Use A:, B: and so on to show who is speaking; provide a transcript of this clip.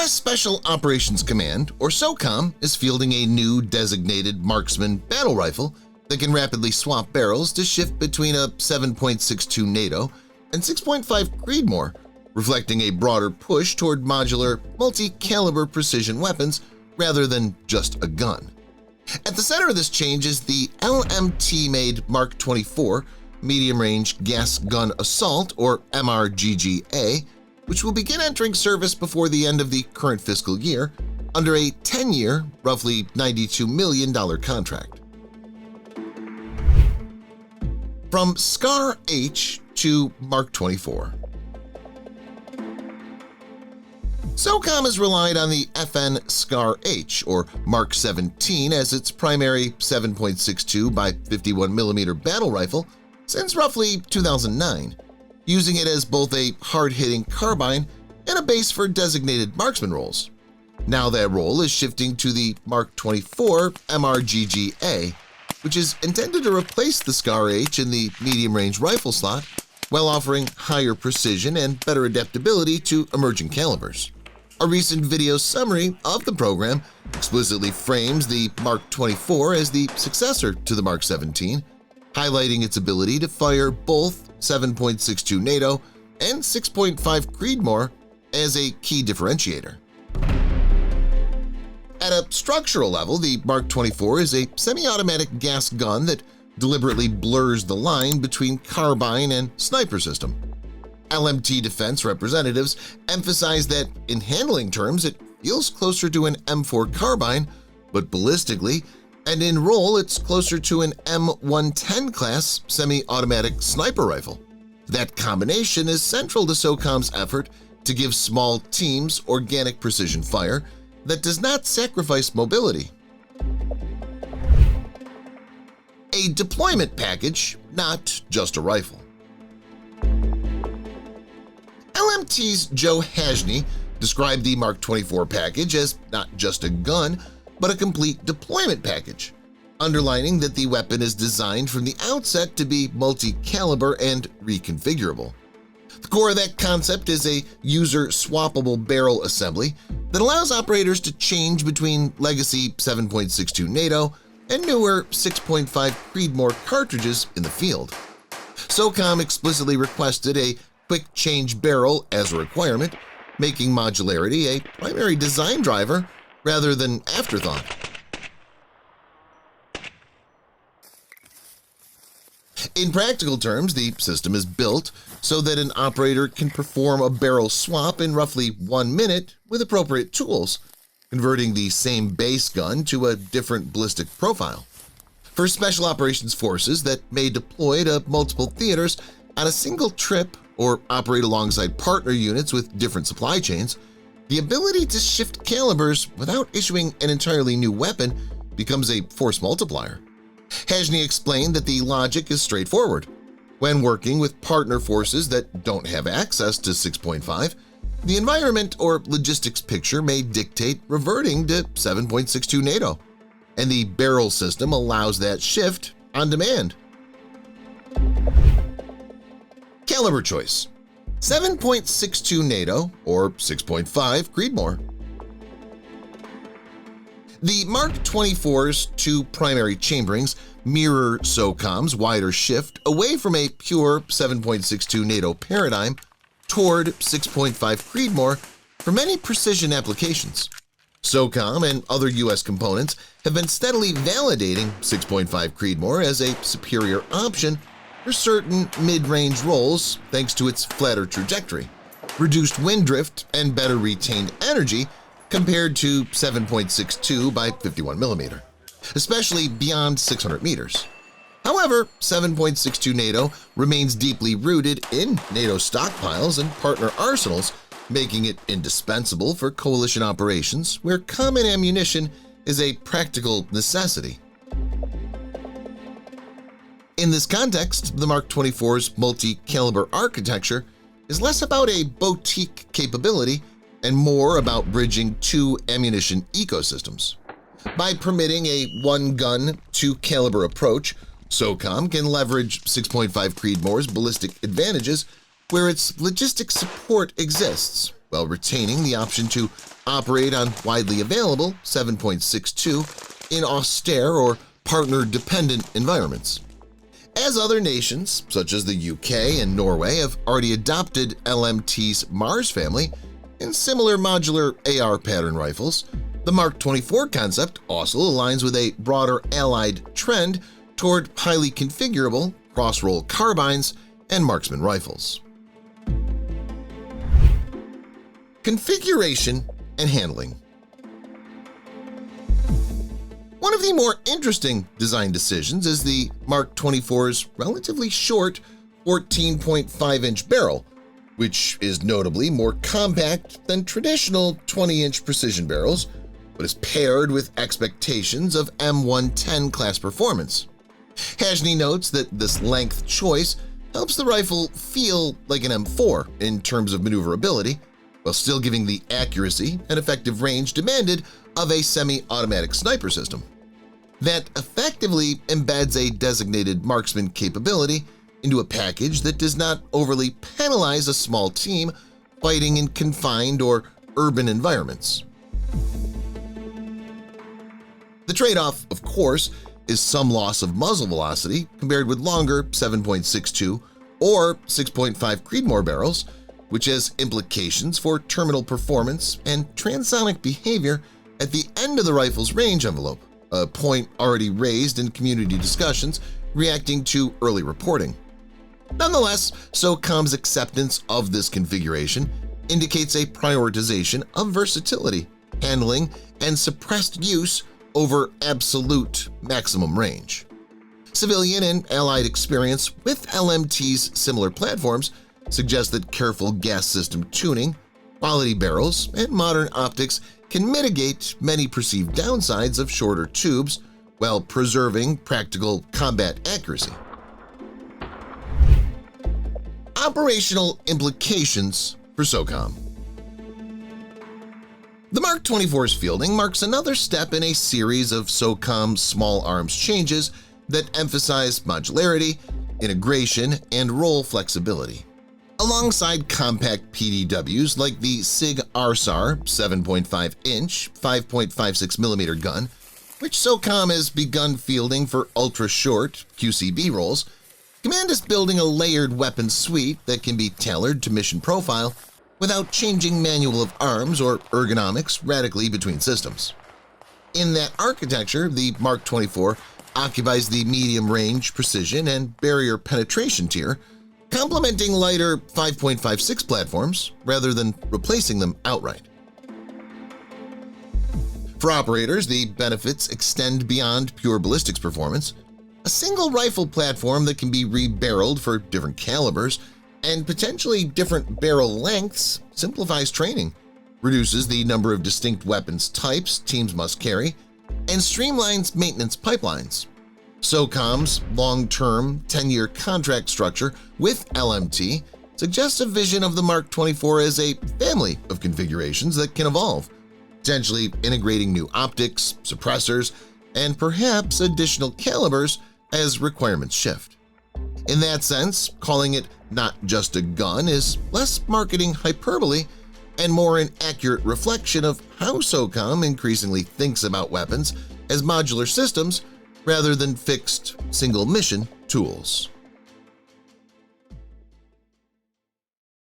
A: U.S. Special Operations Command, or SOCOM, is fielding a new designated marksman battle rifle that can rapidly swap barrels to shift between a 7.62 NATO and 6.5 Creedmoor, reflecting a broader push toward modular, multi-caliber precision weapons rather than just a gun. At the center of this change is the LMT-made MK24 medium-range gas gun assault, or MRGG-A, which will begin entering service before the end of the current fiscal year under a 10-year, roughly $92 million contract. From SCAR-H to MK24. SOCOM has relied on the FN SCAR-H, or Mark 17, as its primary 7.62 by 51mm battle rifle since roughly 2009, using it as both a hard-hitting carbine and a base for designated marksman roles. Now that role is shifting to the MK24 MRGG-A, which is intended to replace the SCAR-H in the medium-range rifle slot while offering higher precision and better adaptability to emerging calibers. A recent video summary of the program explicitly frames the MK24 as the successor to the Mark 17, highlighting its ability to fire both 7.62 NATO and 6.5 Creedmoor as a key differentiator. At a structural level, the MK24 is a semi-automatic gas gun that deliberately blurs the line between carbine and sniper system. LMT Defense representatives emphasize that, in handling terms, it feels closer to an M4 carbine, but ballistically, and in role it's closer to an M110 class semi-automatic sniper rifle. That combination is central to SOCOM's effort to give small teams organic precision fire that does not sacrifice mobility. A deployment package, not just a rifle. LMT's Joe Hajny described the MK24 package as not just a gun, but a complete deployment package, underlining that the weapon is designed from the outset to be multi-caliber and reconfigurable. The core of that concept is a user-swappable barrel assembly that allows operators to change between legacy 7.62 NATO and newer 6.5 Creedmoor cartridges in the field. SOCOM explicitly requested a quick change barrel as a requirement, making modularity a primary design driver rather than afterthought. In practical terms, the system is built so that an operator can perform a barrel swap in roughly 1 minute with appropriate tools, converting the same base gun to a different ballistic profile. For special operations forces that may deploy to multiple theaters on a single trip or operate alongside partner units with different supply chains, the ability to shift calibers without issuing an entirely new weapon becomes a force multiplier. Hajny explained that the logic is straightforward. When working with partner forces that don't have access to 6.5, the environment or logistics picture may dictate reverting to 7.62 NATO, and the barrel system allows that shift on demand. Caliber choice: 7.62 NATO or 6.5 Creedmoor. The MK24's two primary chamberings mirror SOCOM's wider shift away from a pure 7.62 NATO paradigm toward 6.5 Creedmoor for many precision applications. SOCOM and other U.S. components have been steadily validating 6.5 Creedmoor as a superior option for certain mid-range roles thanks to its flatter trajectory, reduced wind drift, and better retained energy compared to 7.62 by 51mm, especially beyond 600 meters. However, 7.62 NATO remains deeply rooted in NATO stockpiles and partner arsenals, making it indispensable for coalition operations where common ammunition is a practical necessity. In this context, the MK24's multi-caliber architecture is less about a boutique capability and more about bridging two ammunition ecosystems. By permitting a one-gun, two-caliber approach, SOCOM can leverage 6.5 Creedmoor's ballistic advantages where its logistic support exists, while retaining the option to operate on widely available 7.62 in austere or partner-dependent environments. As other nations, such as the UK and Norway, have already adopted LMT's Mars family and similar modular AR pattern rifles, the Mark 24 concept also aligns with a broader allied trend toward highly configurable cross-roll carbines and marksman rifles. Configuration and handling. One of the more interesting design decisions is the Mark 24's relatively short 14.5-inch barrel, which is notably more compact than traditional 20-inch precision barrels, but is paired with expectations of M110 class performance. Hajny notes that this length choice helps the rifle feel like an M4 in terms of maneuverability, while still giving the accuracy and effective range demanded of a semi-automatic sniper system. That effectively embeds a designated marksman capability into a package that does not overly penalize a small team fighting in confined or urban environments. The trade-off, of course, is some loss of muzzle velocity compared with longer 7.62 or 6.5 Creedmoor barrels, which has implications for terminal performance and transonic behavior at the end of the rifle's range envelope, a point already raised in community discussions reacting to early reporting. Nonetheless, SOCOM's acceptance of this configuration indicates a prioritization of versatility, handling, and suppressed use over absolute maximum range. Civilian and allied experience with LMT's similar platforms suggests that careful gas system tuning, quality barrels, and modern optics can mitigate many perceived downsides of shorter tubes while preserving practical combat accuracy. Operational implications for SOCOM. The Mark 24's fielding marks another step in a series of SOCOM's small arms changes that emphasize modularity, integration, and role flexibility. Alongside compact PDWs like the SIG RSAR 7.5-inch 5.56mm gun, which SOCOM has begun fielding for ultra-short QCB roles, Command is building a layered weapon suite that can be tailored to mission profile without changing manual of arms or ergonomics radically between systems. In that architecture, the Mark 24 occupies the medium-range precision and barrier penetration tier, complementing lighter 5.56 platforms rather than replacing them outright. For operators, the benefits extend beyond pure ballistics performance. A single rifle platform that can be re-barreled for different calibers and potentially different barrel lengths simplifies training, reduces the number of distinct weapons types teams must carry, and streamlines maintenance pipelines. SOCOM's long-term 10-year contract structure with LMT suggests a vision of the Mark 24 as a family of configurations that can evolve, potentially integrating new optics, suppressors, and perhaps additional calibers as requirements shift. In that sense, calling it not just a gun is less marketing hyperbole and more an accurate reflection of how SOCOM increasingly thinks about weapons as modular systems rather than fixed single-mission tools.